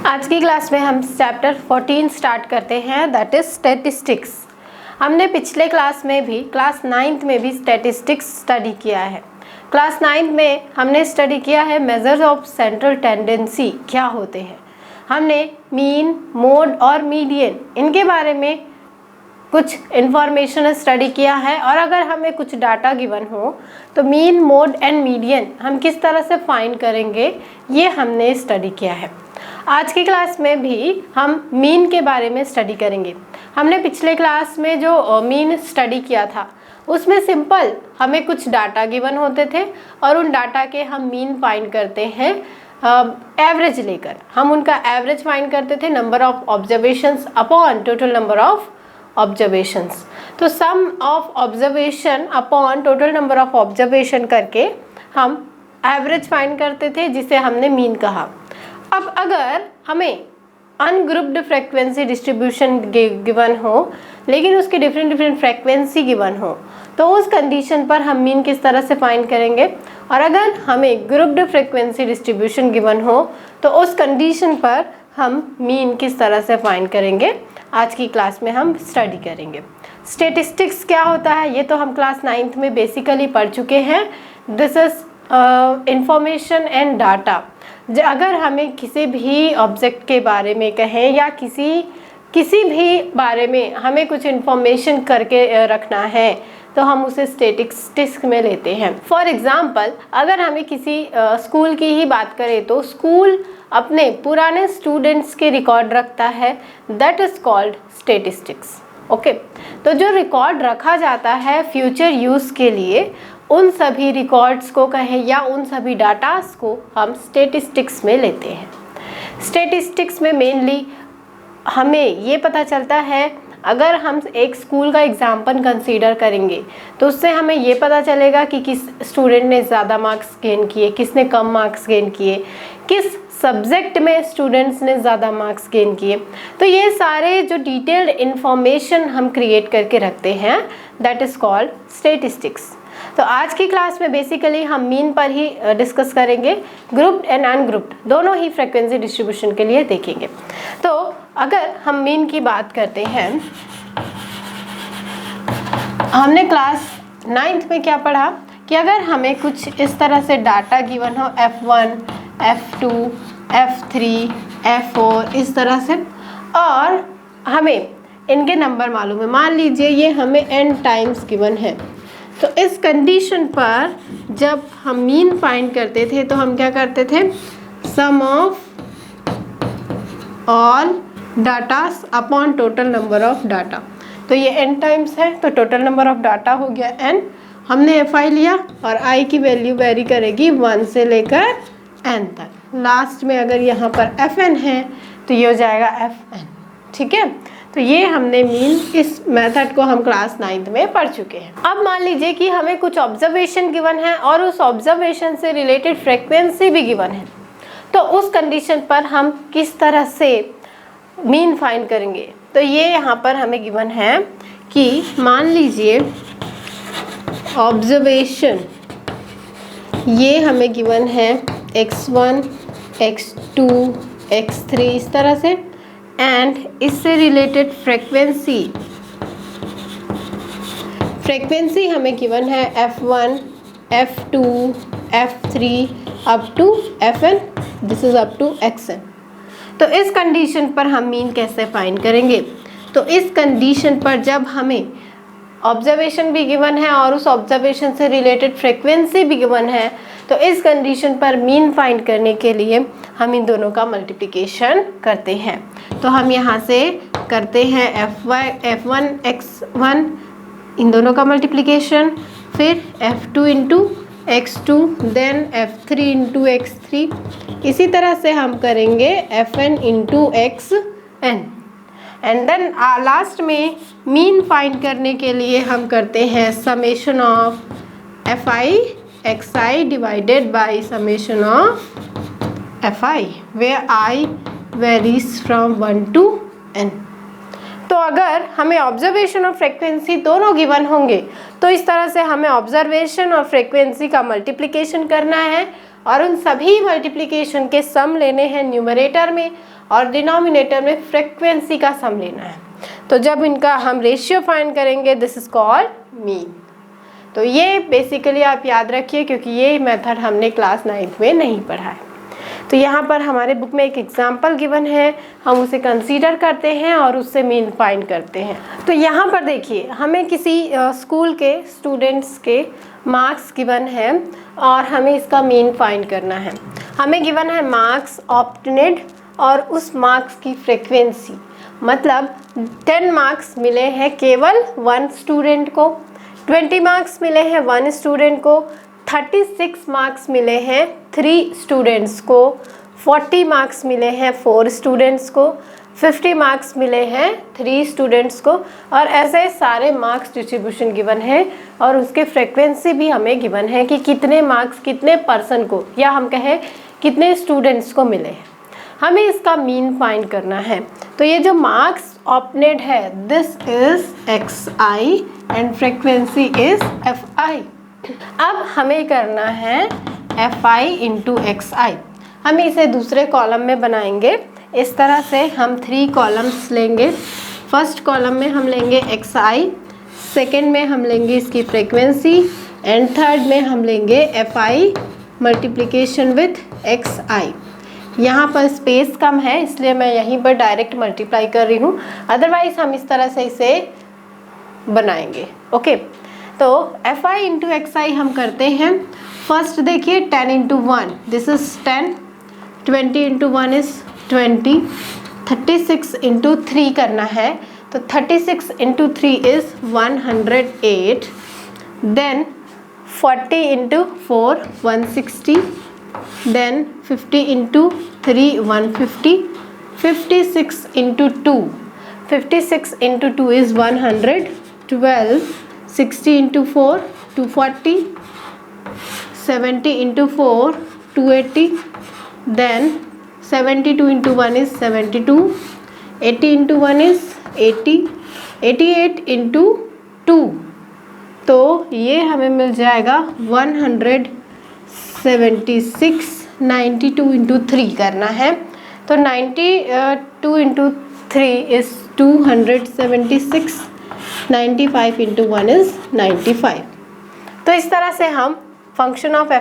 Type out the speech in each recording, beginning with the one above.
आज की क्लास में हम चैप्टर 14 स्टार्ट करते हैं, दैट इज स्टैटिस्टिक्स। हमने पिछले क्लास में भी क्लास 9th में भी स्टैटिस्टिक्स स्टडी किया है। क्लास 9th में हमने स्टडी किया है मेजर्स ऑफ सेंट्रल टेंडेंसी क्या होते हैं। हमने मीन, मोड और मीडियन इनके बारे में कुछ इन्फॉर्मेशन स्टडी किया है, और अगर हमें कुछ डाटा गिवन हो तो मीन, मोड एंड मीडियन हम किस तरह से फाइंड करेंगे ये हमने स्टडी किया है। आज की क्लास में भी हम मीन के बारे में स्टडी करेंगे। हमने पिछले क्लास में जो मीन स्टडी किया था उसमें सिंपल हमें कुछ डाटा गिवन होते थे और उन डाटा के हम मीन फाइंड करते हैं एवरेज लेकर। हम उनका एवरेज फाइंड करते थे number of observations upon total number of observations. तो sum of observation upon total number of observation करके हम एवरेज फाइंड करते थे, जिसे हमने मीन कहा। अब अगर हमें अनग्रुप्ड फ्रीक्वेंसी डिस्ट्रीब्यूशन गिवन हो, लेकिन उसकी डिफरेंट फ्रीक्वेंसी गिवन हो, तो उस कंडीशन पर हम मीन किस तरह से फाइंड करेंगे। और अगर हमें ग्रुप्ड फ्रीक्वेंसी डिस्ट्रीब्यूशन गिवन हो तो उस कंडीशन पर हम मीन किस तरह से फाइंड करेंगे, आज की क्लास में हम स्टडी करेंगे। स्टैटिस्टिक्स क्या होता है ये तो हम क्लास 9th में बेसिकली पढ़ चुके हैं। This is information and data. अगर हमें किसी भी ऑब्जेक्ट के बारे में कहें या किसी भी बारे में हमें कुछ इन्फॉर्मेशन करके रखना है तो हम उसे स्टैटिस्टिक्स में लेते हैं। फॉर एग्जांपल अगर हमें किसी स्कूल की ही बात करें तो स्कूल अपने पुराने स्टूडेंट्स के रिकॉर्ड रखता है, that is called statistics. Okay, तो जो रिकॉर्ड रखा जाता है फ्यूचर यूज़ के लिए, उन सभी रिकॉर्ड्स को कहें या उन सभी डाटास को हम स्टैटिस्टिक्स में लेते हैं। स्टैटिस्टिक्स में मेनली हमें ये पता चलता है, अगर हम एक स्कूल का एग्जाम्पल कंसीडर करेंगे तो उससे हमें ये पता चलेगा कि किस स्टूडेंट ने ज़्यादा मार्क्स गेन किए, किसने कम मार्क्स गेन किए, किस सब्जेक्ट में स्टूडेंट्स ने ज़्यादा मार्क्स गेन किए। तो ये सारे जो डिटेल्ड इन्फॉर्मेशन हम क्रिएट करके रखते हैं, दैट इज़ कॉल्ड स्टैटिस्टिक्स। तो आज की क्लास में बेसिकली हम मीन पर ही डिस्कस करेंगे, ग्रुप्ड एंड अनग्रुप्ड दोनों ही फ्रीक्वेंसी डिस्ट्रीब्यूशन के लिए देखेंगे। तो अगर हम मीन की बात करते हैं, हमने क्लास 9th में क्या पढ़ा कि अगर हमें कुछ इस तरह से डाटा गिवन हो F1, F2, F3, F4 इस तरह से, और हमें इनके नंबर मालूम है, मान लीजिए ये हमें n टाइम्स गिवन है, तो इस कंडीशन पर जब हम मीन फाइंड करते थे तो हम क्या करते थे, sum of all datas upon total number of data. तो ये n टाइम्स है तो टोटल नंबर ऑफ डाटा हो गया n। हमने fi लिया और i की वैल्यू वेरी करेगी 1 से लेकर n तक। लास्ट में अगर यहाँ पर fn है तो ये हो जाएगा fn। ठीक है, तो ये हमने मीन, इस मेथड को हम क्लास 9th में पढ़ चुके हैं। अब मान लीजिए कि हमें कुछ ऑब्जर्वेशन गिवन है और उस ऑब्जर्वेशन से रिलेटेड फ्रीक्वेंसी भी गिवन है, तो उस कंडीशन पर हम किस तरह से मीन फाइंड करेंगे। तो ये यहाँ पर हमें गिवन है कि मान लीजिए ऑब्जर्वेशन ये हमें गिवन है x1, x2, x3 इस तरह से, एंड इससे रिलेटेड फ्रीक्वेंसी हमें गिवन है F1, F2, F3 up to Fn, this is up to Xn। तो इस कंडीशन पर हम मीन कैसे फाइंड करेंगे। तो इस कंडीशन पर जब हमें ऑब्जर्वेशन भी गिवन है और उस ऑब्जर्वेशन से रिलेटेड फ्रीक्वेंसी भी गिवन है, तो इस कंडीशन पर मीन फाइंड करने के लिए हम इन दोनों का मल्टीप्लिकेशन करते हैं। तो हम यहाँ से करते हैं F1 X1 इन दोनों का मल्टीप्लिकेशन, फिर F2 into X2, then F3 into X3, इसी तरह से हम करेंगे Fn into Xn, and then last में मीन फाइंड करने के लिए हम करते हैं summation of Fi Xi divided by summation of Fi, where I varies from 1 to n। तो अगर हमें ऑब्जर्वेशन और फ्रीक्वेंसी दोनों गिवन होंगे तो इस तरह से हमें ऑब्जर्वेशन और फ्रीक्वेंसी का मल्टीप्लिकेशन करना है और उन सभी मल्टीप्लिकेशन के सम लेने हैं न्यूमरेटर में और डिनोमिनेटर में फ्रीक्वेंसी का सम लेना है। तो जब इनका हम रेशियो फाइंड करेंगे दिस इज कॉल्ड मीन। तो ये बेसिकली आप याद रखिए क्योंकि ये मेथड हमने क्लास 9th में नहीं पढ़ा है। तो यहाँ पर हमारे बुक में एक एग्जाम्पल गिवन है, हम उसे कंसीडर करते हैं और उससे मीन फाइंड करते हैं। तो यहाँ पर देखिए हमें किसी स्कूल के स्टूडेंट्स के मार्क्स गिवन है और हमें इसका मीन फाइंड करना है। हमें गिवन है मार्क्स ऑब्टेन्ड और उस मार्क्स की फ्रीक्वेंसी, मतलब 10 मार्क्स मिले हैं केवल 1 स्टूडेंट को, 20 मार्क्स मिले हैं 1 स्टूडेंट को, 36 मार्क्स मिले हैं 3 स्टूडेंट्स को, 40 मार्क्स मिले हैं 4 स्टूडेंट्स को, 50 मार्क्स मिले हैं 3 स्टूडेंट्स को, और ऐसे सारे मार्क्स डिस्ट्रीब्यूशन गिवन है और उसके फ्रीक्वेंसी भी हमें गिवन है कि कितने मार्क्स कितने पर्सन को या हम कहें कितने स्टूडेंट्स को मिले हैं। हमें इसका मीन फाइंड करना है। तो ये जो मार्क्स ऑब्टेन्ड है this is xi and frequency is fi। अब हमें करना है fi इंटू xi। हम इसे दूसरे कॉलम में बनाएंगे। इस तरह से हम 3 कॉलम्स लेंगे। फर्स्ट कॉलम में हम लेंगे xi, सेकेंड में हम लेंगे इसकी फ्रीक्वेंसी एंड थर्ड में हम लेंगे fi मल्टीप्लिकेशन विथ xi। यहाँ पर स्पेस कम है इसलिए मैं यहीं पर डायरेक्ट मल्टीप्लाई कर रही हूँ, अदरवाइज हम इस तरह से इसे बनाएंगे। ओके, तो fi इंटू xi हम करते हैं। फर्स्ट देखिए 10 into 1 this is 10, 20 into 1 is 20, 36 into 3 करना है तो 36 into 3 is 108, then 40 into 4 160, then 50 into 3 150, 56 into 2, 56 into 2 is 112, 60 into 4 240, 70 into 4 280, then 72 into 1 is 72, 80 into 1 is 80, 88 into 2 तो ये हमें मिल जाएगा 176, 92 इंटू 3 करना है तो 92 इंटू 3 इज़ 276, 95 इंटू 1 इज़ 95। तो इस तरह से हम function of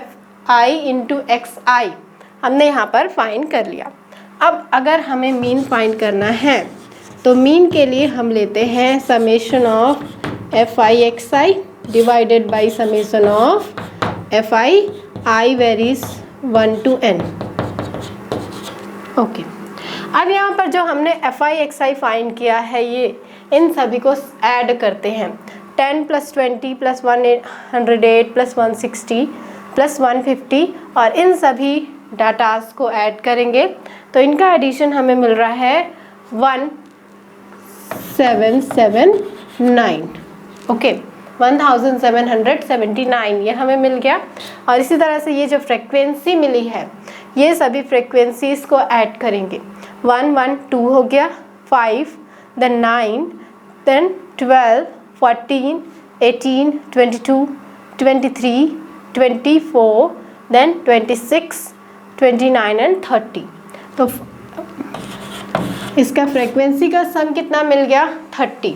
fi into xi हमने यहाँ पर फाइंड कर लिया। अब अगर हमें मीन फाइंड करना है तो मीन के लिए हम लेते हैं summation of fi xi divided by summation of fi i varies 1 to n। Okay, अब यहाँ पर जो हमने fi xi फाइंड किया है ये इन सभी को ऐड करते हैं। 10 + 20 + 108 + 160 + 150 और इन सभी डाटास को ऐड करेंगे तो इनका एडिशन हमें मिल रहा है 1779। ओके, 1779 ये हमें मिल गया। और इसी तरह से ये जो फ्रीक्वेंसी मिली है ये सभी फ्रीक्वेंसीज को ऐड करेंगे। 1 1 2 हो गया, 5 then 9 then 12 14 18 22 23 24 then 26 29 एंड 30। तो इसका फ्रीक्वेंसी का सम कितना मिल गया 30।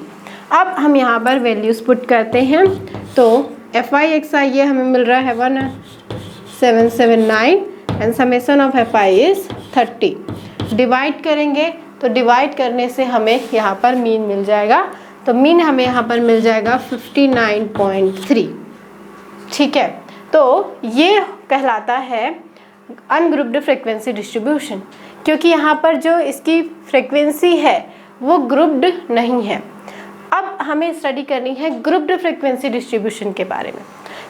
अब हम यहाँ पर वैल्यूज़ पुट करते हैं तो fi xi ये हमें मिल रहा है 1779 and summation of fi is 30। Divide करेंगे तो डिवाइड करने से हमें यहाँ पर मीन मिल जाएगा। तो मीन हमें यहाँ पर मिल जाएगा 59.3। ठीक है, तो ये कहलाता है अनग्रुप्ड फ्रीक्वेंसी डिस्ट्रीब्यूशन, क्योंकि यहाँ पर जो इसकी फ्रीक्वेंसी है वो ग्रुप्ड नहीं है। अब हमें स्टडी करनी है ग्रुप्ड फ्रीक्वेंसी डिस्ट्रीब्यूशन के बारे में।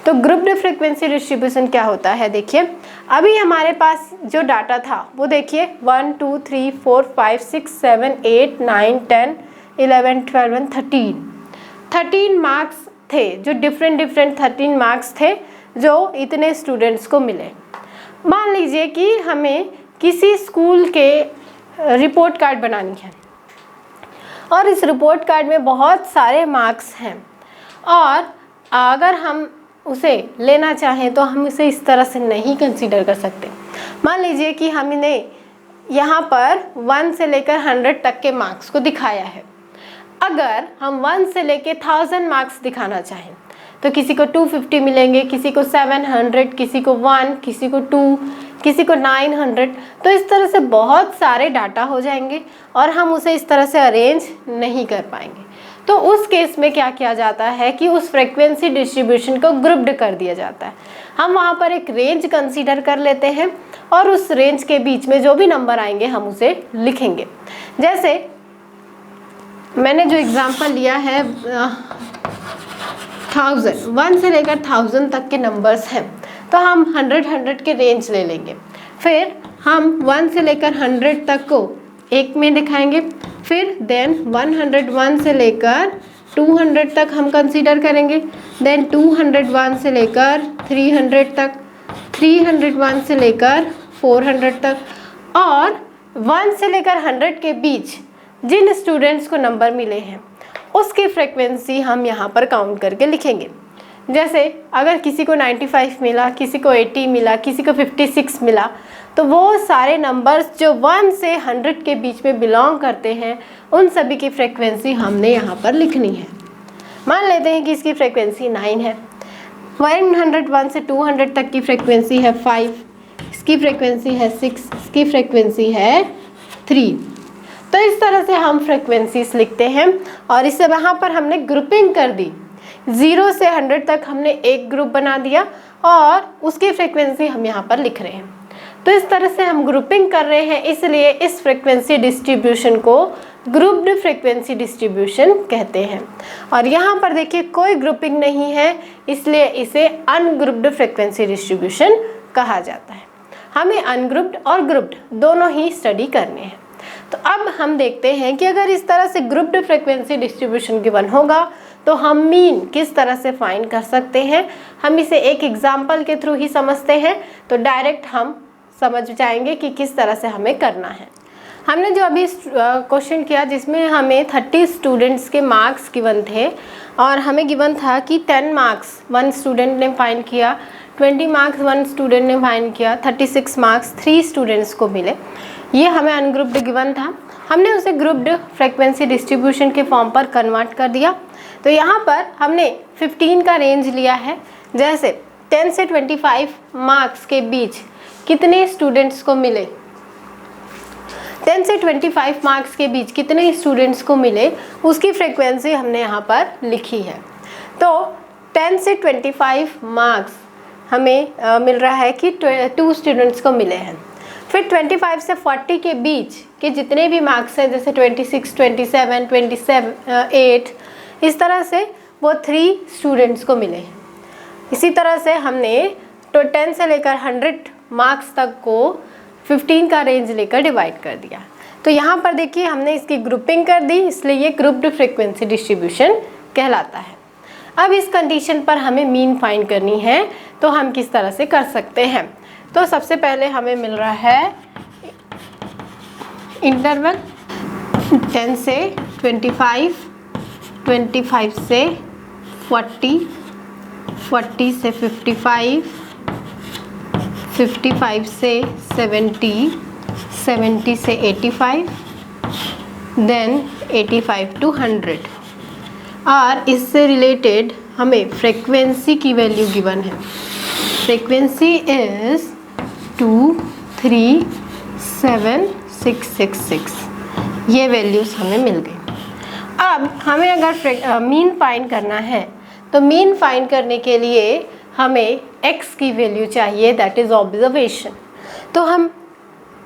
तो ग्रुप्ड फ्रीक्वेंसी डिस्ट्रीब्यूशन क्या होता है, देखिए अभी हमारे पास जो डाटा था वो देखिए 1 2 3 4 5 6 7 8 9 10 11 12 एंड 13 मार्क्स थे, जो डिफरेंट 13 मार्क्स थे जो इतने स्टूडेंट्स को मिले। मान लीजिए कि हमें किसी स्कूल के रिपोर्ट कार्ड बनानी है और इस रिपोर्ट कार्ड में बहुत सारे मार्क्स हैं और अगर हम उसे लेना चाहें तो हम इसे इस तरह से नहीं कंसीडर कर सकते। मान लीजिए कि हमने यहाँ पर 1 से लेकर 100 तक के मार्क्स को दिखाया है। अगर हम 1 से लेकर 1000 मार्क्स दिखाना चाहें तो किसी को 250 मिलेंगे, किसी को 700, किसी को 1, किसी को 2, किसी को 900। तो इस तरह से बहुत सारे डाटा हो जाएंगे और हम उसे इस तरह से अरेंज नहीं कर पाएंगे। तो उस केस में क्या किया जाता है कि उस फ्रीक्वेंसी डिस्ट्रीब्यूशन को ग्रुप्ड कर दिया जाता है। हम वहाँ पर एक रेंज कंसीडर कर लेते हैं और उस रेंज के बीच में जो भी नंबर आएंगे हम उसे लिखेंगे। जैसे मैंने जो एग्जांपल लिया है 1 से लेकर 1000 तक के नंबर्स हैं, तो हम 100 के रेंज ले लेंगे। फिर हम 1 से लेकर 100 तक को एक में दिखाएंगे। फिर देन 101 से लेकर 200 तक हम कंसीडर करेंगे। देन 201 से लेकर 300 तक, 301 से लेकर 400 तक, और 1 से लेकर 100 के बीच जिन स्टूडेंट्स को नंबर मिले हैं उसकी फ्रीक्वेंसी हम यहाँ पर काउंट करके लिखेंगे। जैसे अगर किसी को 95 मिला, किसी को 80 मिला, किसी को 56 मिला, तो वो सारे नंबर्स जो 1 से 100 के बीच में बिलोंग करते हैं उन सभी की फ्रीक्वेंसी हमने यहाँ पर लिखनी है। मान लेते हैं कि इसकी फ्रीक्वेंसी 9 है। 101 से 200 तक की फ्रीक्वेंसी है 5, इसकी फ्रीक्वेंसी है 6, इसकी फ्रीक्वेंसी है 3। तो इस तरह से हम फ्रीक्वेंसीज लिखते हैं और इसे वहाँ पर हमने ग्रुपिंग कर दी। 0 से 100 तक हमने एक ग्रुप बना दिया और उसकी फ्रीक्वेंसी हम यहाँ पर लिख रहे हैं। तो इस तरह से हम ग्रुपिंग कर रहे हैं, इसलिए इस फ्रीक्वेंसी डिस्ट्रीब्यूशन को ग्रुप्ड फ्रीक्वेंसी डिस्ट्रीब्यूशन कहते हैं। और यहाँ पर देखिए कोई ग्रुपिंग नहीं है, इसलिए इसे अनग्रुप्ड फ्रीक्वेंसी डिस्ट्रीब्यूशन कहा जाता है। हमें अनग्रुप्ड और ग्रुप्ड दोनों ही स्टडी करने हैं। तो अब हम देखते हैं कि अगर इस तरह से ग्रुप्ड फ्रीक्वेंसी डिस्ट्रीब्यूशन गिवन होगा तो हम मीन किस तरह से फाइंड कर सकते हैं। हम इसे एक एग्जाम्पल के थ्रू ही समझते हैं, तो डायरेक्ट हम समझ जाएंगे कि किस तरह से हमें करना है। हमने जो अभी क्वेश्चन किया जिसमें हमें 30 स्टूडेंट्स के मार्क्स गिवन थे और हमें गिवन था कि 10 मार्क्स 1 स्टूडेंट ने फाइंड किया, 20 मार्क्स 1 स्टूडेंट ने फाइंड किया, 36 मार्क्स 3 स्टूडेंट्स को मिले। ये हमें अनग्रुप्ड गिवन था। हमने उसे ग्रुप्ड फ्रीक्वेंसी डिस्ट्रीब्यूशन के फॉर्म पर कन्वर्ट कर दिया। तो यहाँ पर हमने 15 का रेंज लिया है। जैसे 10 से 25 मार्क्स के बीच कितने स्टूडेंट्स को मिले, 10 से 25 मार्क्स के बीच कितने स्टूडेंट्स को मिले उसकी फ्रीक्वेंसी हमने यहाँ पर लिखी है। तो 10 से 25 मार्क्स हमें मिल रहा है कि 2 स्टूडेंट्स को मिले हैं। फिर 25 से 40 के बीच के जितने भी मार्क्स हैं, जैसे 26, 27, 28, इस तरह से वो 3 स्टूडेंट्स को मिले हैं। इसी तरह से हमने तो 10 से लेकर 100 मार्क्स तक को 15 का रेंज लेकर डिवाइड कर दिया। तो यहाँ पर देखिए हमने इसकी ग्रुपिंग कर दी, इसलिए ये ग्रुप्ड फ्रीक्वेंसी डिस्ट्रीब्यूशन कहलाता है। अब इस कंडीशन पर हमें मीन फाइंड करनी है, तो हम किस तरह से कर सकते हैं। तो सबसे पहले हमें मिल रहा है इंटरवल 10 से 25, 25 से 40, 40 से 55, 55 से 70, 70 से 85, देन 85 टू 100। और इससे रिलेटेड हमें फ्रीक्वेंसी की वैल्यू गिवन है। Frequency is 237666। ये वैल्यूज़ हमें मिल गई। अब हमें अगर मीन फाइंड करना है तो मीन फाइंड करने के लिए हमें x की वैल्यू चाहिए, दैट इज़ ऑब्जर्वेशन। तो हम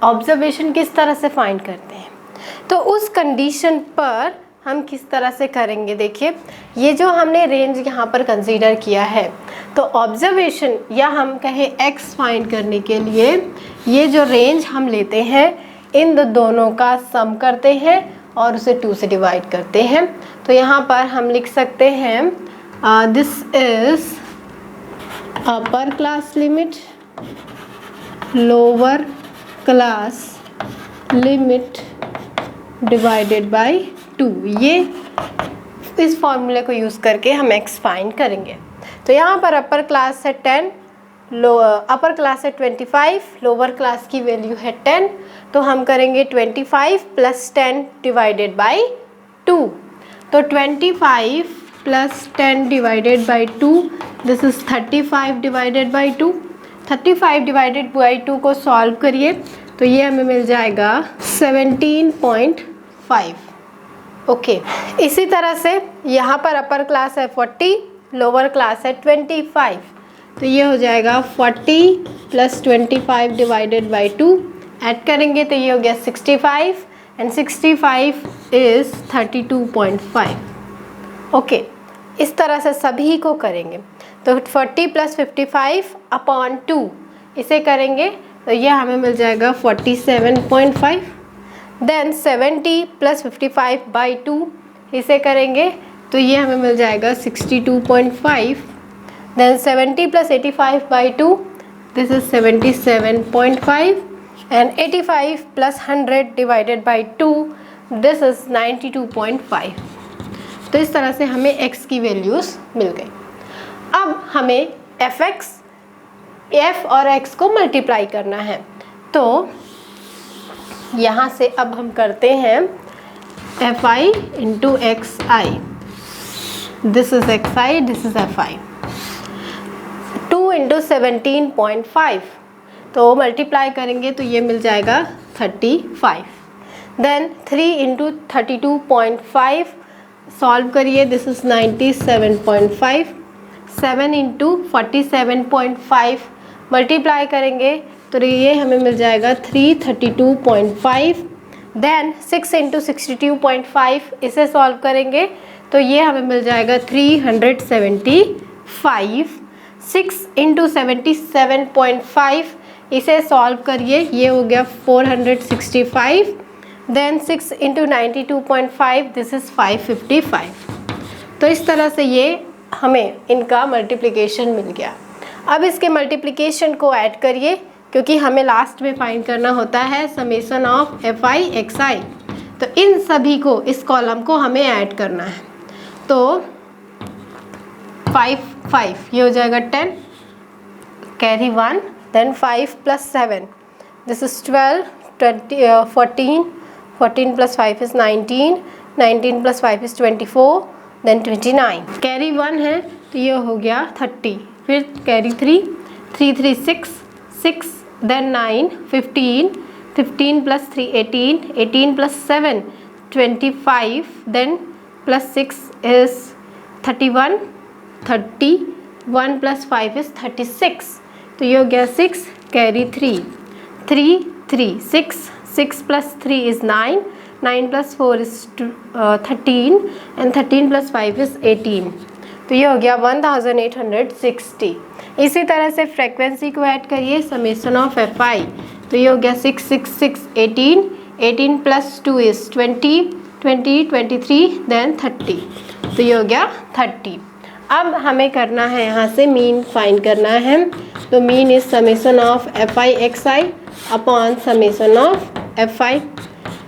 ऑब्जर्वेशन किस तरह से फाइंड करते हैं, तो उस कंडीशन पर हम किस तरह से करेंगे। देखिए ये जो हमने रेंज यहाँ पर कंसीडर किया है, तो ऑब्जर्वेशन या हम कहें x फाइंड करने के लिए ये जो रेंज हम लेते हैं इन दोनों का सम करते हैं और उसे 2 से डिवाइड करते हैं। तो यहाँ पर हम लिख सकते हैं this is upper class limit, lower class limit divided by 2। ये इस फॉर्मूले को यूज़ करके हम x फाइंड करेंगे। तो यहाँ पर अपर क्लास है 10, अपर क्लास है 25, लोअर क्लास की वैल्यू है 10, तो हम करेंगे 25 प्लस 10 डिवाइडेड बाई 2। तो 25 plus 10 divided by 2, this is 35 divided by 2। 35 divided by 2 को सॉल्व करिए तो ये हमें मिल जाएगा 17.5। ओके, इसी तरह से यहाँ पर अपर क्लास है 40, लोअर क्लास है 25, तो ये हो जाएगा 40 प्लस 25 डिवाइडेड बाई 2, ऐड करेंगे तो ये हो गया 65 एंड 65 इज़ 32.5। ओके, इस तरह से सभी को करेंगे। तो 40 प्लस 55 अपॉन 2 इसे करेंगे तो ये हमें मिल जाएगा 47.5। देन 70 प्लस 55 बाई 2 इसे करेंगे तो ये हमें मिल जाएगा 62.5। Then 70 plus 85 by 2, this is 77.5 and 85 plus 100 divided by 2, this is 92.5। तो इस तरह से हमें x की वैल्यूज़ मिल गई। अब हमें f और x को मल्टीप्लाई करना है, तो यहाँ से अब हम करते हैं fi into xi, this is xi, this is fi। 2 into 17.5, तो मल्टीप्लाई करेंगे तो ये मिल जाएगा 35। देन 3 इंटू 32.5 सॉल्व करिए, दिस इज 97.5। 7 इंटू 47.5 मल्टीप्लाई करेंगे तो ये हमें मिल जाएगा 332.5। देन 6 इंटू 62.5 इसे सॉल्व करेंगे तो ये हमें मिल जाएगा 375। 6 इंटू 77.5 इसे सॉल्व करिए, ये हो गया 465। Then 6 into 92.5, this is 555। तो इस तरह से ये हमें इनका मल्टीप्लिकेशन मिल गया। अब इसके मल्टीप्लिकेशन को ऐड करिए, क्योंकि हमें लास्ट में फाइंड करना होता है समेसन ऑफ fi xi। तो इन सभी को, इस कॉलम को हमें ऐड करना है। तो 5 ये हो जाएगा 10, carry 1, then 5 plus 7, this is 12, 20, 14 plus 5 is 19, 19 plus 5 is 24, then 29, carry 1 है तो ये हो गया 30, फिर carry 3, 3 3 6, 6, then 9, 15, 15 plus 3 18, 18 plus 7 25, then plus 6 is 31, 31 plus 5 is 36, तो ये हो गया 6, carry 3, 3 3 6, 6 plus 3 is 9, 9 plus 4 is 13 and 13 plus 5 is 18, तो ये हो गया 1860। इसी तरह से फ्रीक्वेंसी को ऐड करिए, समेसन ऑफ fi, तो ये हो गया 6 6 6 18, 18 प्लस 2 इज 20, 20 23, देन 30, तो ये हो गया 30। अब हमें करना है यहाँ से मीन फाइंड करना है, तो mean is summation of fi xi upon summation of fi,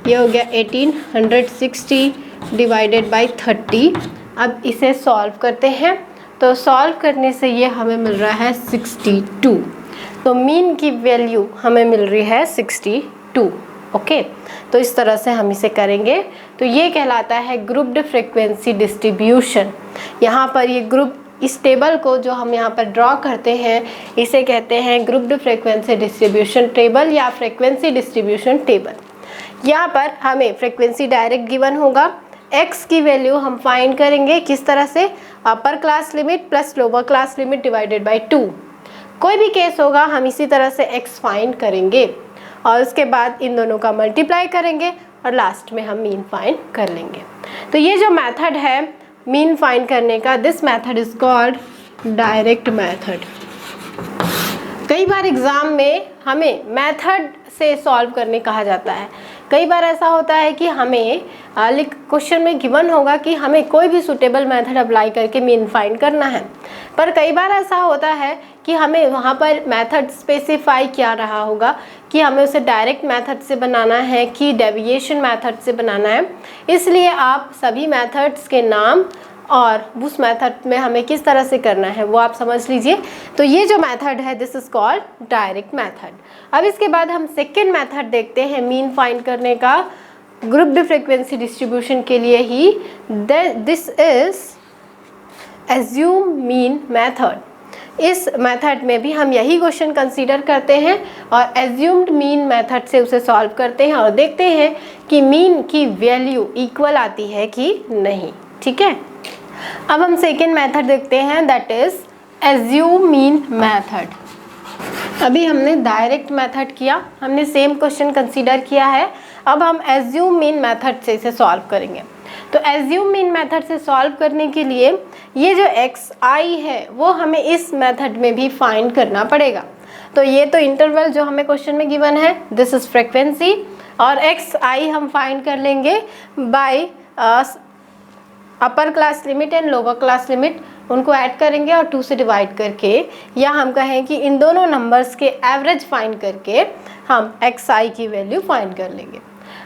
ये हो गया 1860 डिवाइडेड बाई 30। अब इसे सॉल्व करते हैं, तो सॉल्व करने से ये हमें मिल रहा है 62। तो मीन की वैल्यू हमें मिल रही है 62। ओके, तो इस तरह से हम इसे करेंगे, तो ये कहलाता है ग्रुप्ड फ्रीक्वेंसी डिस्ट्रीब्यूशन। यहाँ पर ये ग्रुप, इस टेबल को जो हम यहाँ पर ड्रॉ करते हैं इसे कहते हैं ग्रुप्ड फ्रीक्वेंसी डिस्ट्रीब्यूशन टेबल या फ्रीक्वेंसी डिस्ट्रीब्यूशन टेबल। यहाँ पर हमें फ्रीक्वेंसी डायरेक्ट गिवन होगा, x की वैल्यू हम फाइंड करेंगे किस तरह से, upper class limit plus lower class limit divided by 2। कोई भी केस होगा हम इसी तरह से x फाइंड करेंगे और उसके बाद इन दोनों का मल्टीप्लाई करेंगे और लास्ट में हम मीन फाइंड कर लेंगे। तो ये जो मेथड है मीन फाइंड करने का, this method is called direct method. कई बार एग्ज़ाम में हमें मेथड से सॉल्व करने कहा जाता है। कई बार ऐसा होता है कि हमें क्वेश्चन में गिवन होगा कि हमें कोई भी सूटेबल मेथड अप्लाई करके मीन फाइंड करना है, पर कई बार ऐसा होता है कि हमें वहाँ पर मेथड स्पेसिफाई किया रहा होगा कि हमें उसे डायरेक्ट मेथड से बनाना है कि डेविएशन मेथड से बनाना है। इसलिए आप सभी मेथड्स के नाम और उस मेथड में हमें किस तरह से करना है वो आप समझ लीजिए। तो ये जो मेथड है this is called direct method. अब इसके बाद हम सेकेंड मेथड देखते हैं मीन फाइंड करने का ग्रुप्ड फ्रीक्वेंसी डिस्ट्रीब्यूशन के लिए ही। This is assume mean method. इस मेथड में भी हम यही क्वेश्चन कंसीडर करते हैं और एज्यूम्ड मीन मेथड से उसे सॉल्व करते हैं और देखते हैं कि मीन की वैल्यू इक्वल आती है कि नहीं। ठीक है, अब हम सेकेंड मेथड देखते हैं that is assume mean method. अभी हमने डायरेक्ट मेथड किया, हमने सेम क्वेश्चन कंसीडर किया है, अब हम एज्यूम मीन मेथड से इसे सॉल्व करेंगे। तो एज्यूम मीन मेथड से सॉल्व करने के लिए ये जो xi है वो हमें इस मेथड में भी फाइंड करना पड़ेगा। तो ये तो इंटरवल जो हमें क्वेश्चन में गिवन है दिस इज फ्रीक्वेंसी, और xi हम फाइंड कर लेंगे bye upper class limit and lower class limit, उनको ऐड करेंगे और 2 से डिवाइड करके, या हम कहें कि इन दोनों नंबर्स के एवरेज फाइंड करके हम xi की वैल्यू फाइंड कर लेंगे।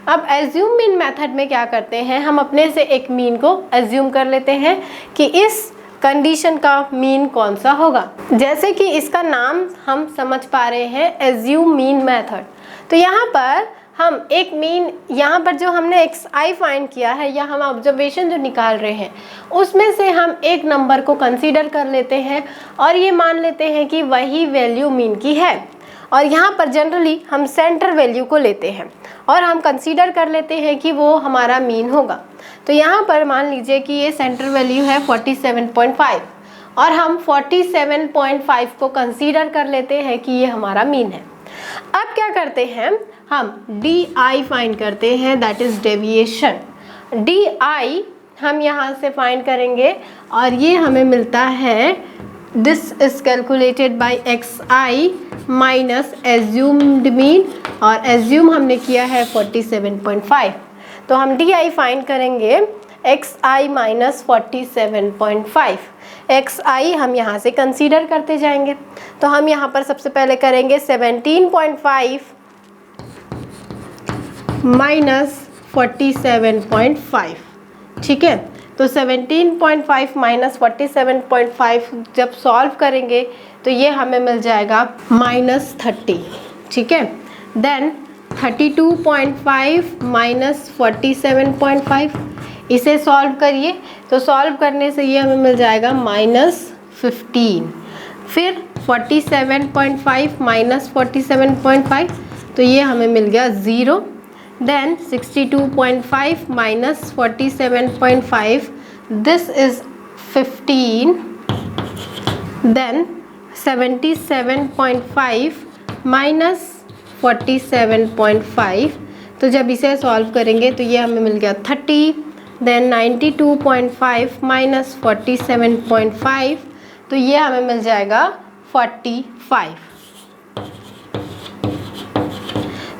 अब एज्यूम मीन मेथड में क्या करते हैं, हम अपने से एक मीन को एज्यूम कर लेते हैं कि इस कंडीशन का मीन कौन सा होगा। जैसे कि इसका नाम हम समझ पा रहे हैं एज्यूम मीन मेथड। तो यहाँ पर हम एक मीन, यहाँ पर जो हमने xi फाइंड किया है या हम ऑब्जर्वेशन जो निकाल रहे हैं उसमें से हम एक नंबर को कंसीडर कर लेते हैं और ये मान लेते हैं कि वही वैल्यू मीन की है, और यहाँ पर जनरली हम सेंटर वैल्यू को लेते हैं और हम कंसीडर कर लेते हैं कि वो हमारा मीन होगा। तो यहाँ पर मान लीजिए कि ये सेंटर वैल्यू है 47.5 और हम 47.5 को कंसीडर कर लेते हैं कि ये हमारा मीन है। अब क्या करते हैं, हम DI फाइंड करते हैं दैट इज डेविएशन। DI हम यहाँ से फाइंड करेंगे और ये हमें मिलता है this is calculated by xi minus assumed mean, और एज्यूम हमने किया है 47.5। तो हम DI फाइंड करेंगे xi माइनस 47.5। xi हम यहाँ से कंसीडर करते जाएंगे। तो हम यहाँ पर सबसे पहले करेंगे 17.5 माइनस 47.5। ठीक है, तो 17.5 माइनस 47.5 जब सॉल्व करेंगे तो ये हमें मिल जाएगा -30। ठीक है, देन 32.5 माइनस 47.5, इसे सॉल्व करिए तो सॉल्व करने से ये हमें मिल जाएगा -15। फिर 47.5 माइनस 47.5 तो ये हमें मिल गया 0। Then 62.5 minus 47.5 this is 15। Then 77.5 minus 47.5, तो जब इसे सॉल्व करेंगे तो ये हमें मिल गया 30। देन 92.5 माइनस 47.5 तो ये हमें मिल जाएगा 45।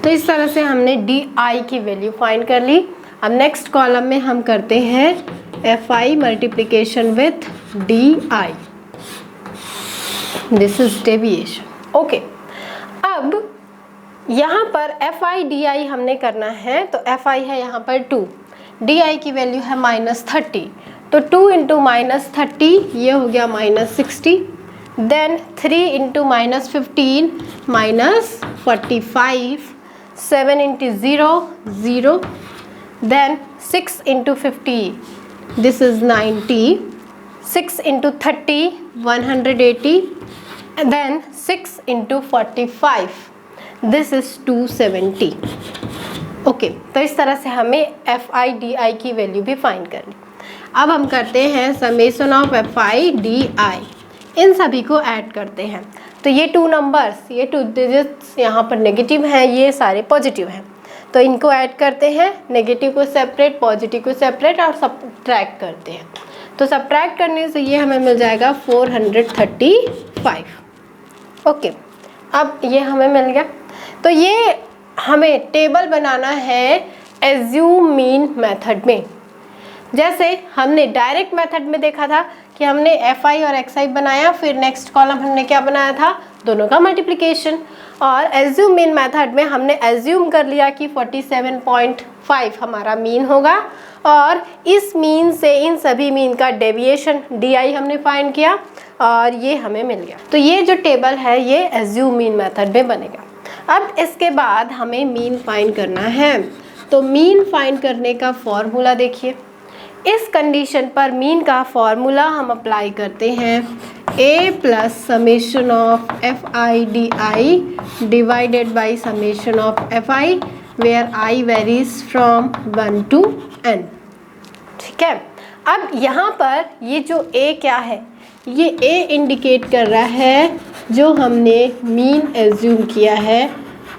तो इस तरह से हमने DI की वैल्यू फाइंड कर ली। अब नेक्स्ट कॉलम में हम करते हैं FI multiplication with DI, this is deviation. Okay, अब यहाँ पर FI DI हमने करना है, तो FI है यहाँ पर 2, DI की वैल्यू है -30, तो 2 इंटू -30 ये हो गया -60। Then 3 into -15 -45, 7 into 0 0, then 6 into 50 this is 90, 6 into 30 180, then 6 into 45 this is 270। Okay, तो इस तरह से हमें FI DI की वैल्यू भी फाइंड कर ली। अब हम करते हैं समेशन ऑफ FI DI, इन सभी को ऐड करते हैं। तो ये 2 नंबर्स, ये 2 डिजिट्स यहाँ पर नेगेटिव हैं, ये सारे पॉजिटिव हैं, तो इनको ऐड करते हैं, नेगेटिव को सेपरेट पॉजिटिव को सेपरेट और सब्ट्रैक्ट करते हैं। तो सब्ट्रैक्ट करने से ये हमें मिल जाएगा 435। ओके, अब ये हमें मिल गया। तो ये हमें टेबल बनाना है एज्यूम मीन मेथड में। जैसे हमने डायरेक्ट मेथड में देखा था कि हमने FI और XI बनाया, फिर नेक्स्ट कॉलम हमने क्या बनाया था, दोनों का मल्टीप्लिकेशन। और एज्यूम मीन मेथड में हमने एज्यूम कर लिया कि 47.5 हमारा मीन होगा और इस मीन से इन सभी मीन का डेविएशन DI हमने फाइंड किया और ये हमें मिल गया। तो ये जो टेबल है ये एज्यूम मीन मेथड में बनेगा। अब इसके बाद हमें मीन फाइंड करना है। तो मीन फाइंड करने का फॉर्मूला देखिए, इस कंडीशन पर मीन का फॉर्मूला हम अप्लाई करते हैं a plus summation of FI/DI divided by summation of FI where I varies from 1 to n। ठीक है, अब यहाँ पर ये जो a क्या है, ये a इंडिकेट कर रहा है जो हमने मीन एज्यूम किया है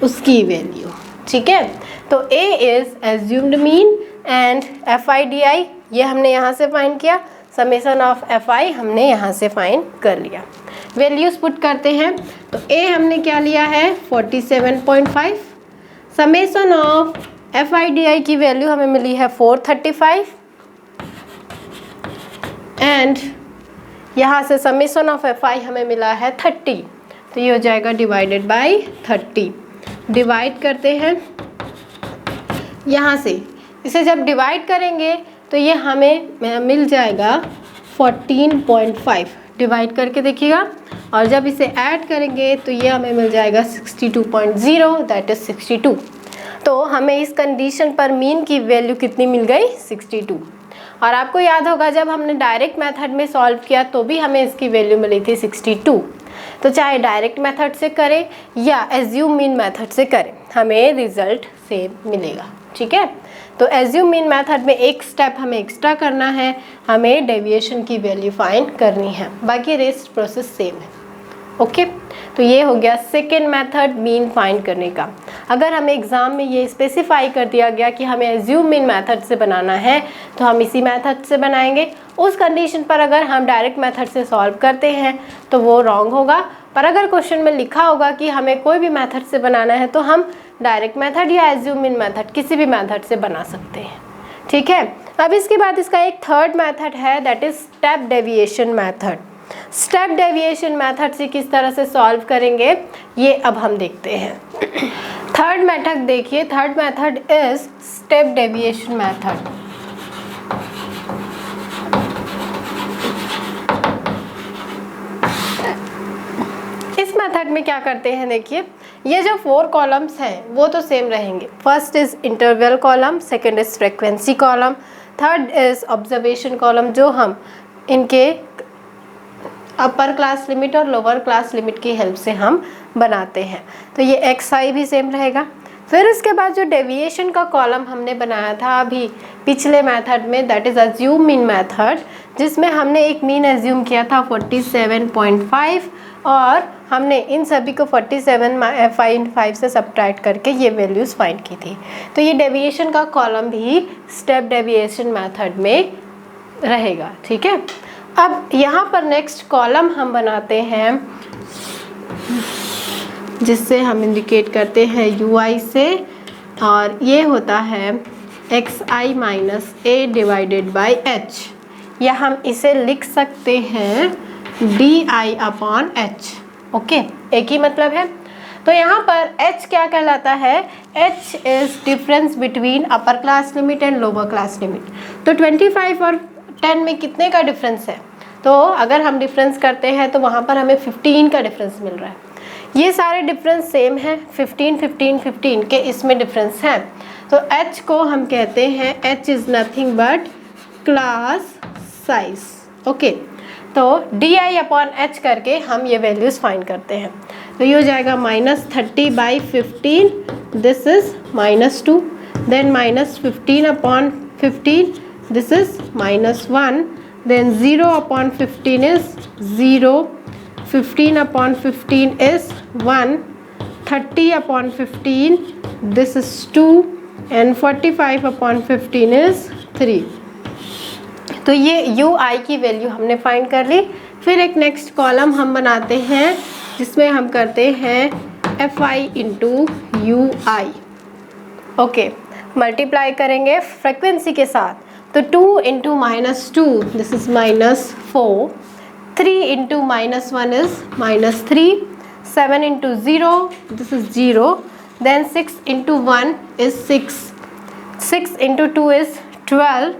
उसकी वैल्यू। ठीक है, तो a is assumed mean and FI/DI ये हमने यहाँ से फाइंड किया, समेशन ऑफ FI हमने यहाँ से फाइंड कर लिया। वैल्यूज पुट करते हैं, तो a हमने क्या लिया है 47.5, समेशन ऑफ FI/DI की वैल्यू हमें मिली है 435 एंड यहाँ से समेशन ऑफ FI हमें मिला है 30। तो ये हो जाएगा डिवाइडेड बाई 30। डिवाइड करते हैं, यहाँ से इसे जब डिवाइड करेंगे तो ये हमें मिल जाएगा 14.5। डिवाइड करके देखिएगा, और जब इसे ऐड करेंगे तो ये हमें मिल जाएगा 62.0, दैट इज 62। तो हमें इस कंडीशन पर मीन की वैल्यू कितनी मिल गई 62। और आपको याद होगा जब हमने डायरेक्ट मेथड में सॉल्व किया तो भी हमें इसकी वैल्यू मिली थी 62। तो चाहे डायरेक्ट मेथड से करें या एज्यूम मीन मेथड से करें, हमें रिजल्ट सेम मिलेगा। ठीक है, तो एज्यूम मीन मेथड में एक स्टेप हमें एक्स्ट्रा करना है, हमें डेविएशन की वैल्यू फाइंड करनी है, बाकी रेस्ट प्रोसेस सेम है। ओके, तो ये हो गया सेकेंड मेथड मीन फाइंड करने का। अगर हमें एग्जाम में ये स्पेसिफाई कर दिया गया कि हमें एज्यूम मीन मेथड से बनाना है तो हम इसी मेथड से बनाएंगे। उस कंडीशन पर अगर हम डायरेक्ट मेथड से सॉल्व करते हैं तो वो रॉन्ग होगा, पर अगर क्वेश्चन में लिखा होगा कि हमें कोई भी मेथड से बनाना है तो हम डायरेक्ट मेथड या एज्यूम मीन मेथड किसी भी मेथड से बना सकते हैं। ठीक है, अब इसके बाद इसका एक थर्ड मेथड है, that is step deviation method. Step deviation method से किस तरह से सॉल्व करेंगे ये अब हम देखते हैं। थर्ड मेथड देखिए, third method is step deviation method. इस मेथड में क्या करते हैं, देखिए ये जो 4 कॉलम्स हैं वो तो सेम रहेंगे। First is interval column, second is frequency column, third is observation column जो हम इनके अपर क्लास लिमिट और लोअर क्लास लिमिट की हेल्प से हम बनाते हैं। तो ये XI भी सेम रहेगा। फिर इसके बाद जो डेविएशन का कॉलम हमने बनाया था अभी पिछले मेथड में, that is assume mean method, जिसमें हमने एक मीन एज्यूम किया था 47.5 और हमने इन सभी को 47.5 से सब्ट्रैक्ट करके ये वैल्यूज़ फाइंड की थी। तो ये डेविएशन का कॉलम भी स्टेप डेविएशन मेथड में रहेगा। ठीक है, अब यहाँ पर नेक्स्ट कॉलम हम बनाते हैं जिससे हम इंडिकेट करते हैं UI से, और ये होता है XI minus A divided by H, या हम इसे लिख सकते हैं DI अपॉन H। ओके, एक ही मतलब है। तो यहाँ पर H क्या कहलाता है, H is difference between upper class limit and lower class limit. तो 25 और 10 में कितने का डिफरेंस है, तो अगर हम डिफरेंस करते हैं तो वहाँ पर हमें 15 का डिफरेंस मिल रहा है। ये सारे डिफरेंस सेम है, 15, 15, 15 के इसमें डिफरेंस है। तो H को हम कहते हैं H is nothing but class size. Okay, तो DI अपॉन H करके हम ये वैल्यूज़ फाइंड करते हैं। तो ये हो जाएगा -30/15, this is -2, then -15 upon 15, this is -1, then 0 upon 15 is 0, 15 upon 15 is 1, 30 upon 15 this is 2 and 45 upon 15 is 3। तो ये UI की वैल्यू हमने फाइंड कर ली। फिर एक नेक्स्ट कॉलम हम बनाते हैं जिसमें हम करते हैं FI into UI। Okay, multiply करेंगे फ्रिक्वेंसी के साथ, तो 2 into -2 this is -4, 3 into -1 is -3, 7 into 0 this is 0, then 6 into 1 is 6, 6 into 2 is 12,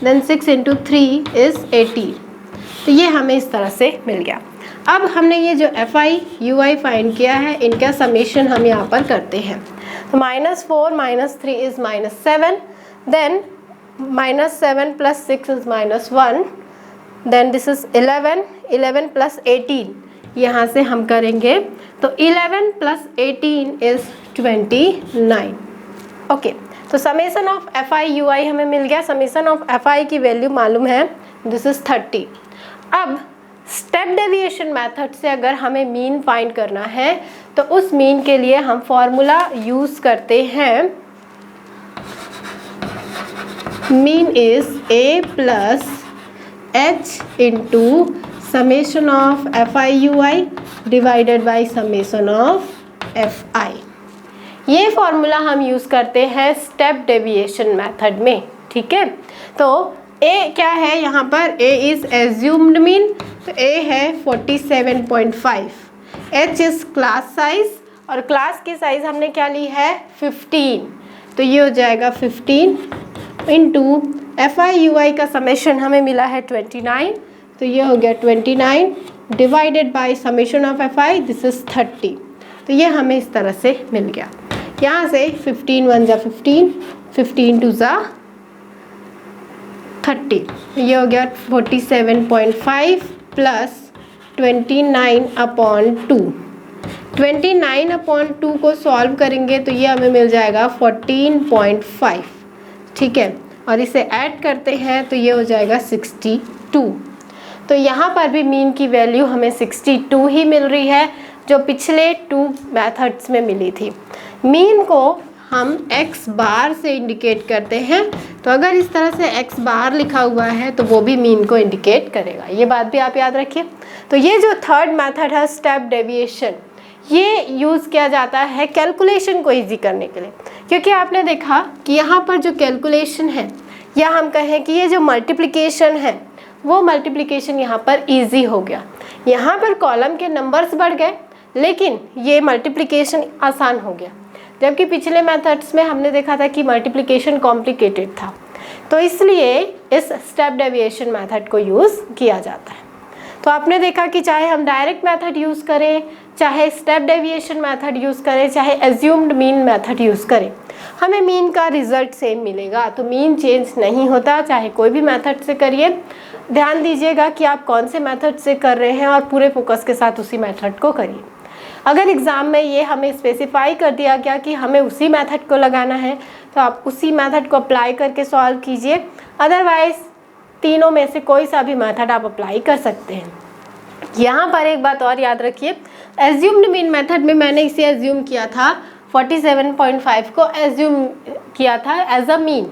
then 6 into 3 is 18। तो ये हमें इस तरह से मिल गया। अब हमने ये जो FI UI फाइंड किया है, इनका समेशन हम यहाँ पर करते हैं। तो -4 - 3 is -7, then -7 + 6 is -1, then this is 11 + 18 यहाँ से हम करेंगे तो 11 + 18 इज़ 29। ओके, तो समेशन ऑफ FI UI हमें मिल गया। समेशन ऑफ FI की वैल्यू मालूम है, दिस इज़ 30। अब स्टेप डेविएशन मेथड से अगर हमें मीन फाइंड करना है तो उस मीन के लिए हम फॉर्मूला यूज़ करते हैं, mean is A + H into summation of FI UI divided by summation of FI। ये फॉर्मूला हम यूज़ करते हैं स्टेप डेविएशन मेथड में, ठीक है। तो A क्या है यहाँ पर, A इज़ एज्यूम्ड मीन, तो A है 47.5, H इज़ क्लास साइज, और क्लास की साइज़ हमने क्या ली है 15, तो ये हो जाएगा 15 इंटू FI UI का समेशन हमें मिला है 29, तो ये हो गया 29 divided by summation of FI, this is 30। तो ये हमें इस तरह से मिल गया। यहाँ से 15 1 × 15, 15 2 × 30, ये हो गया 47.5 + 29/2। 29/2 को सॉल्व करेंगे तो ये हमें मिल जाएगा 14.5, ठीक है, और इसे ऐड करते हैं तो ये हो जाएगा 62। तो यहाँ पर भी मीन की वैल्यू हमें 62 ही मिल रही है, जो पिछले 2 मेथड्स में मिली थी। मीन को हम x बार से इंडिकेट करते हैं, तो अगर इस तरह से x बार लिखा हुआ है तो वो भी मीन को इंडिकेट करेगा, ये बात भी आप याद रखिए। तो ये जो थर्ड मेथड है स्टेप डेविएशन, ये यूज़ किया जाता है कैलकुलेशन को इजी करने के लिए, क्योंकि आपने देखा कि यहाँ पर जो कैलकुलेशन है, या हम कहें कि ये जो मल्टीप्लिकेशन है, वो मल्टीप्लिकेशन यहाँ पर इजी हो गया। यहाँ पर कॉलम के नंबर्स बढ़ गए, लेकिन ये मल्टीप्लिकेशन आसान हो गया, जबकि पिछले मेथड्स में हमने देखा था कि मल्टीप्लिकेशन कॉम्प्लिकेटेड था। तो इसलिए इस स्टेप डेविएशन मेथड को यूज़ किया जाता है। तो आपने देखा कि चाहे हम डायरेक्ट मेथड यूज़ करें, चाहे स्टेप डेविएशन मेथड यूज़ करें, चाहे एज्यूम्ड मीन मेथड यूज़ करें, हमें मीन का रिजल्ट सेम मिलेगा। तो मीन चेंज नहीं होता, चाहे कोई भी मेथड से करिए। ध्यान दीजिएगा कि आप कौन से मेथड से कर रहे हैं और पूरे फोकस के साथ उसी मेथड को करिए। अगर एग्ज़ाम में ये हमें स्पेसिफाई कर दिया गया कि हमें उसी मेथड को लगाना है, तो आप उसी मेथड को अप्लाई करके सॉल्व कीजिए। अदरवाइज़ तीनों में से कोई सा भी मेथड आप अप्लाई कर सकते हैं। यहाँ पर एक बात और याद रखिए, एज्यूम्ड मीन मेथड में मैंने इसे एज्यूम किया था, 47.5 को एज्यूम किया था एज अ मीन।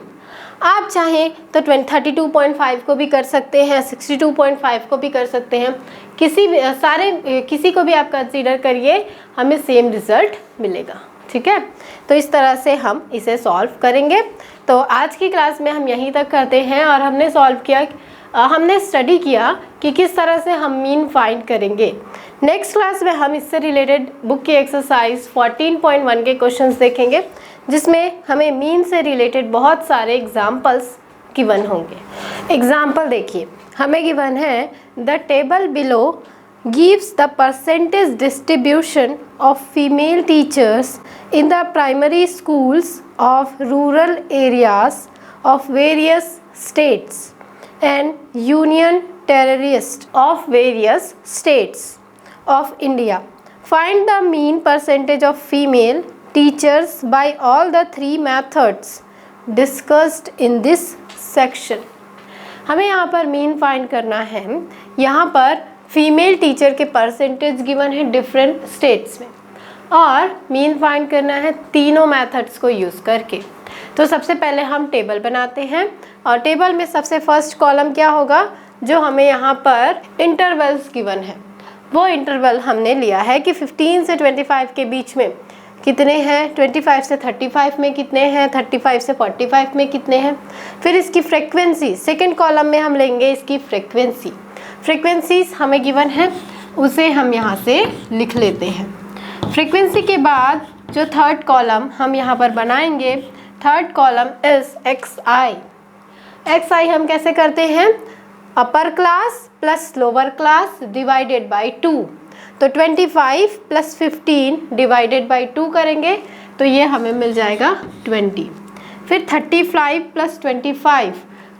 आप चाहें तो 32.5 को भी कर सकते हैं, 62.5 को भी कर सकते हैं, किसी को भी आप कंसीडर करिए, हमें सेम रिज़ल्ट मिलेगा, ठीक है। तो इस तरह से हम इसे सॉल्व करेंगे। तो आज की क्लास में हम यहीं तक करते हैं, और हमने सॉल्व किया, हमने स्टडी किया कि किस तरह से हम मीन फाइंड करेंगे। नेक्स्ट क्लास में हम इससे रिलेटेड बुक की एक्सरसाइज 14.1 के क्वेश्चंस देखेंगे, जिसमें हमें मीन से रिलेटेड बहुत सारे एग्जाम्पल्स गिवन होंगे। एग्जाम्पल देखिए, हमें गिवन है the table below gives the percentage distribution of female teachers in the primary schools of rural areas of various states and union terrorist of various states of India. Find the mean percentage of female teachers by all the 3 methods discussed in this section. हमें यहाँ पर mean find करना है। यहाँ पर female teacher के percentage given है different states में, और मीन फाइंड करना है तीनों मेथड्स को यूज़ करके। तो सबसे पहले हम टेबल बनाते हैं, और टेबल में सबसे फर्स्ट कॉलम क्या होगा, जो हमें यहाँ पर इंटरवल्स गिवन है, वो इंटरवल हमने लिया है कि 15 से 25 के बीच में कितने हैं, 25 से 35 में कितने हैं, 35 से 45 में कितने हैं। फिर इसकी फ्रीक्वेंसी, सेकंड कॉलम में हम लेंगे इसकी फ्रीक्वेंसीज हमें गिवन है, उसे हम यहाँ से लिख लेते हैं। फ्रीक्वेंसी के बाद जो थर्ड कॉलम हम यहाँ पर बनाएंगे, third column is XI। X i हम कैसे करते हैं, upper class plus lower class divided by 2। तो 25 प्लस 15 डिवाइडेड बाई 2 करेंगे तो ये हमें मिल जाएगा 20। फिर 35 प्लस 25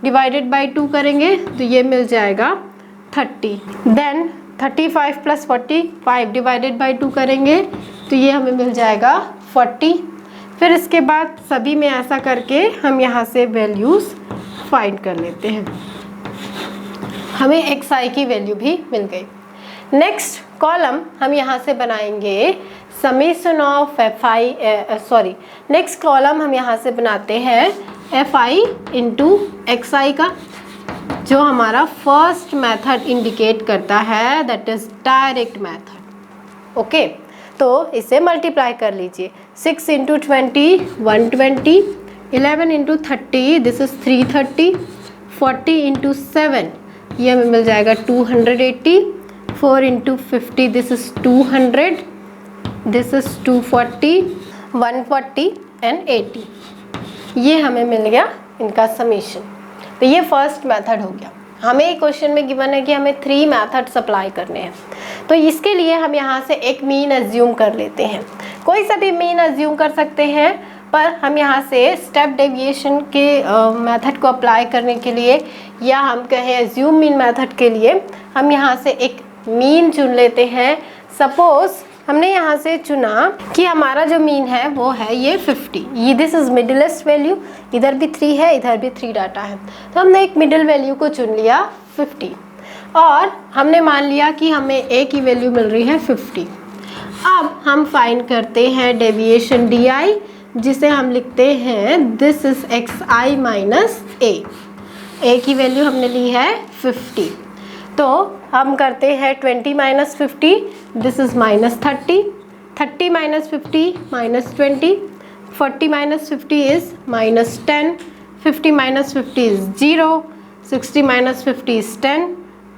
डिवाइडेड बाई 2 करेंगे तो ये मिल जाएगा 30। देन 35 प्लस 45 डिवाइडेड बाई 2 करेंगे तो ये हमें मिल जाएगा 40। फिर इसके बाद सभी में ऐसा करके हम यहाँ से वैल्यूज़ फाइंड कर लेते हैं। हमें एक्स आई की वैल्यू भी मिल गई। नेक्स्ट कॉलम हम यहाँ से बनाएंगे summation of f I, sorry next column हम यहाँ से बनाते हैं एफ आई इंटू एक्स आई का, जो हमारा फर्स्ट मेथड इंडिकेट करता है, that is direct method. Okay, तो इसे मल्टीप्लाई कर लीजिए। 6 into 20 120, 11 into 30 this is 330, 40 into 7 ये हमें मिल जाएगा 280, 4 into 50 this is 200, this is 240, 140 and 80। ये हमें मिल गया इनका समेशन। तो ये फर्स्ट मेथड हो गया। हमें क्वेश्चन में गिवन है कि हमें 3 मेथड्स अप्लाई करने हैं, तो इसके लिए हम यहाँ से एक मीन अज्यूम कर लेते हैं। कोई सा भी मीन अज्यूम कर सकते हैं, पर हम यहाँ से स्टेप डेविएशन के मेथड को अप्लाई करने के लिए, या हम कहें अज्यूम मीन मेथड के लिए, हम यहाँ से एक मीन चुन लेते हैं। सपोज हमने यहाँ से चुना कि हमारा जो मीन है वो है ये 50, ये दिस इज मिडिलेस्ट वैल्यू, इधर भी 3 है इधर भी 3 डाटा है, तो हमने एक मिडिल वैल्यू को चुन लिया 50, और हमने मान लिया कि हमें ए की वैल्यू मिल रही है 50। अब हम फाइंड करते हैं डेविएशन डी आई, जिसे हम लिखते हैं this is x i minus a की वैल्यू हमने ली है 50। तो हम करते हैं 20 minus 50, this is minus 30, 30 minus 50 minus 20, 40 minus 50 is minus 10, 50 minus 50 is 0, 60 minus 50 is 10,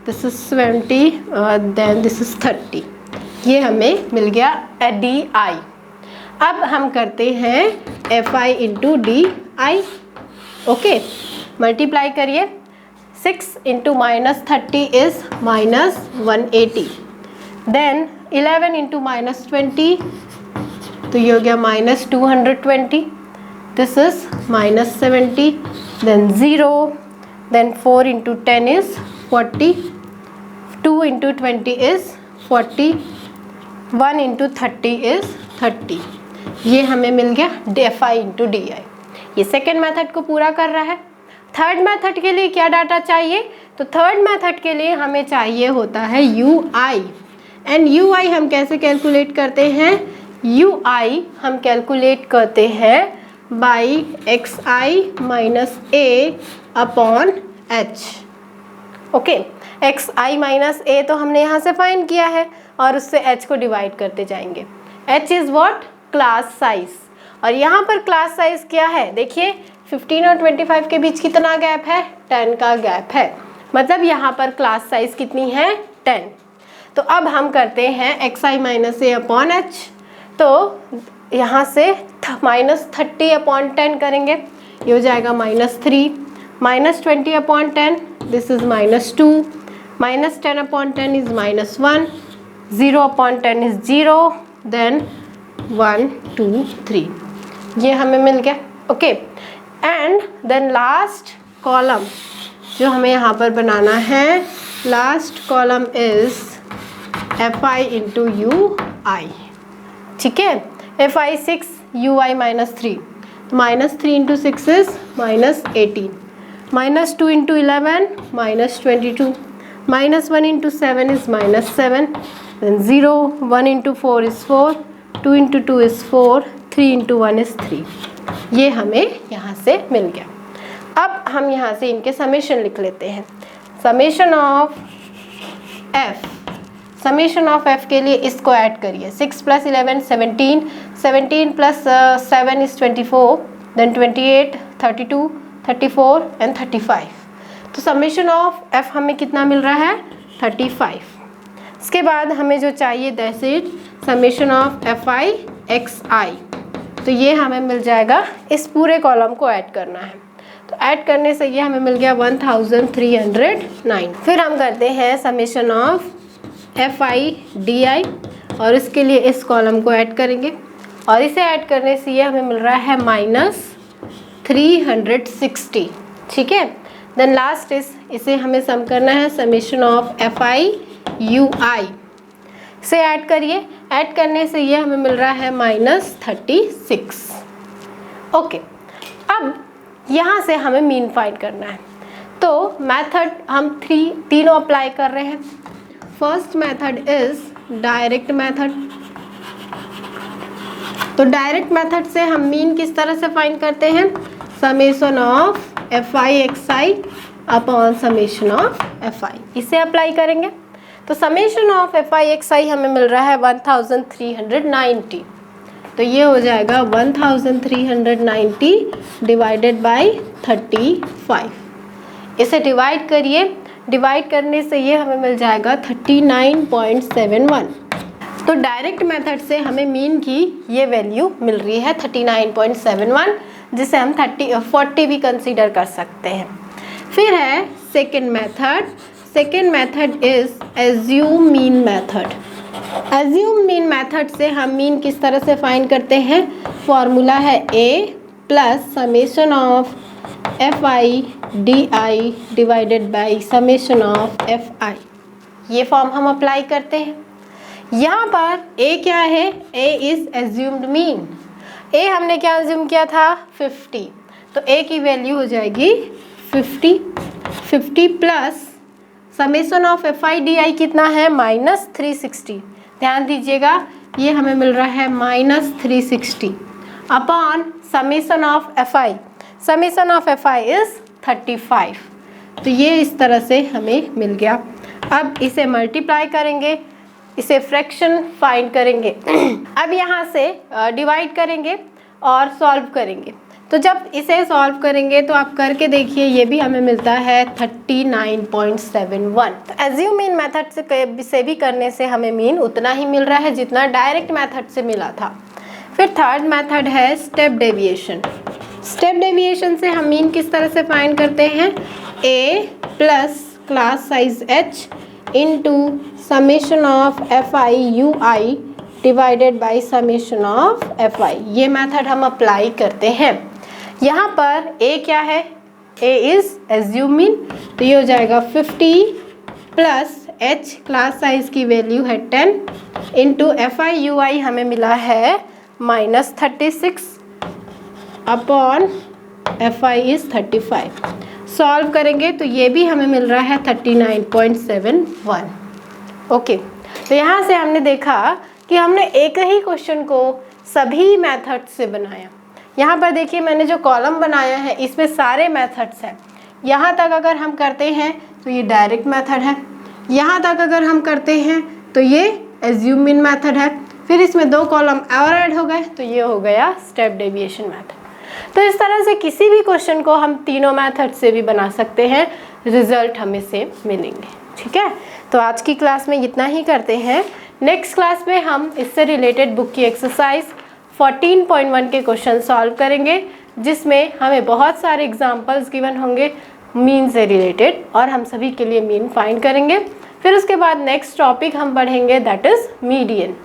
this is 20, then this is 30। ये हमें मिल गया डी आई। अब हम करते हैं F I into D I. Okay, multiply करिए। 6 into minus 30 is minus 180, then 11 into minus 20 तो ये हो गया minus 220, this is minus 70, then 0, then 4 into 10 is 40, 2 into 20 is 40, 1 into 30 is 30। ये हमें मिल गया F I into D I. ये सेकेंड मेथड को पूरा कर रहा है। थर्ड मेथड के लिए क्या डाटा चाहिए, तो थर्ड मेथड के लिए हमें चाहिए होता है यू आई, एंड यू आई हम कैसे कैलकुलेट करते हैं, यू आई हम कैलकुलेट करते हैं by x i minus a upon h. Okay, x i minus a तो हमने यहाँ से फाइंड किया है, और उससे एच को डिवाइड करते जाएंगे। H is what, class size, और यहाँ पर क्लास साइज क्या है, देखिए 15 और 25 के बीच कितना गैप है, 10 का गैप है, मतलब यहाँ पर क्लास साइज कितनी है, 10। तो अब हम करते हैं x i minus a upon H, तो यहाँ से माइनस 30 अपॉन 10 करेंगे, ये हो जाएगा minus 3, minus 20 upon 10 this is minus 2, minus 10 upon 10 is minus 1, 0 upon 10 is 0, then 1 2 3, ये हमें मिल गया। Okay, and then last column जो हमें यहाँ पर बनाना है, last column is f I into u i. ठीक है, f i 6 u i minus 3, minus 3 into 6 is minus 18, minus 2 into 11 minus 22, minus 1 into 7 is minus 7, then 0, 1 into 4 is 4, 2 into 2 is 4, 3 into 1 is 3। ये हमें यहाँ से मिल गया। अब हम यहाँ से इनके समेशन लिख लेते हैं। Summation of F, summation of F के लिए इसको ऐड करिए, 6 plus 11 17, 17 plus 7 is 24, then 28, 32, 34 and 35। तो समेशन ऑफ एफ हमें कितना मिल रहा है, 35। इसके बाद हमें जो चाहिए that is summation of f i x i, तो ये हमें मिल जाएगा। इस पूरे कॉलम को ऐड करना है। तो ऐड करने से ये हमें मिल गया 1309। फिर हम करते हैं समेशन ऑफ FI/DI और इसके लिए इस कॉलम को ऐड करेंगे और इसे ऐड करने से ये हमें मिल रहा है -360। ठीक है, देन लास्ट इसे हमें सम करना है समेशन ऑफ FI/UI से ऐड करिए, ऐड करने से ये हमें मिल रहा है -36। ओके, अब यहाँ से हमें मीन फाइंड करना है। तो मेथड हम तीनों अप्लाई कर रहे हैं। First method is direct method. तो डायरेक्ट मेथड से हम मीन किस तरह से फाइंड करते हैं, summation of FI/XI upon summation of FI, इसे अप्लाई करेंगे। तो समेशन ऑफ FI/XI हमें मिल रहा है 1390। तो ये हो जाएगा 1390 डिवाइडेड बाई 35। इसे डिवाइड करिए, डिवाइड करने से ये हमें मिल जाएगा 39.71। तो डायरेक्ट मेथड से हमें मीन की ये वैल्यू मिल रही है 39.71, जिसे हम 40 भी कंसीडर कर सकते हैं। फिर है second method. Second method is assume mean method. Assume mean method से हम मीन किस तरह से फाइंड करते हैं, फॉर्मूला है A plus summation of FI/DI divided by summation of FI। ये फॉर्म हम अप्लाई करते हैं। यहाँ पर A क्या है, A is assumed mean. A हमने क्या एज्यूम किया था, 50। तो A की वैल्यू हो जाएगी 50 प्लस समेशन ऑफ FI/DI कितना है, -360। ध्यान दीजिएगा, ये हमें मिल रहा है -360 upon summation of FI। Summation of FI is 35। तो ये इस तरह से हमें मिल गया। अब इसे मल्टीप्लाई करेंगे, इसे फ्रैक्शन फाइंड करेंगे। अब यहाँ से डिवाइड करेंगे और सॉल्व करेंगे। तो जब इसे सॉल्व करेंगे तो आप करके देखिए, ये भी हमें मिलता है 39.71। तो एज्यूम मीन मेथड से भी करने से हमें मीन उतना ही मिल रहा है जितना डायरेक्ट मेथड से मिला था। फिर थर्ड मेथड है स्टेप डेविएशन। स्टेप डेविएशन से हम मीन किस तरह से फाइंड करते हैं, A plus class size H into summation of FI/UI divided by summation of FI। ये मेथड हम अप्लाई करते हैं। यहाँ पर A क्या है, A इज एज्यूम मीन। तो ये हो जाएगा 50 प्लस H क्लास साइज की वैल्यू है 10 इंटू FI/UI हमें मिला है -36 अपॉन FI इज 35। सॉल्व करेंगे तो ये भी हमें मिल रहा है 39.71। ओके, तो यहाँ से हमने देखा कि हमने एक ही क्वेश्चन को सभी मेथड से बनाया। यहाँ पर देखिए, मैंने जो कॉलम बनाया है इसमें सारे मेथड्स हैं। यहाँ तक अगर हम करते हैं तो ये डायरेक्ट मेथड है, यहाँ तक अगर हम करते हैं तो ये एज्यूम मीन मेथड है। फिर इसमें 2 कॉलम और ऐड हो गए तो ये हो गया स्टेप डेविएशन मेथड। तो इस तरह से किसी भी क्वेश्चन को हम तीनों मेथड से भी बना सकते हैं, रिजल्ट हमें सेम मिलेंगे। ठीक है, तो आज की क्लास में इतना ही करते हैं। नेक्स्ट क्लास में हम इससे रिलेटेड बुक की एक्सरसाइज 14.1 के क्वेश्चन सॉल्व करेंगे, जिसमें हमें बहुत सारे एग्जाम्पल्स गिवन होंगे मीन से रिलेटेड और हम सभी के लिए मीन फाइंड करेंगे। फिर उसके बाद नेक्स्ट टॉपिक हम पढ़ेंगे, दैट इज़ मीडियन।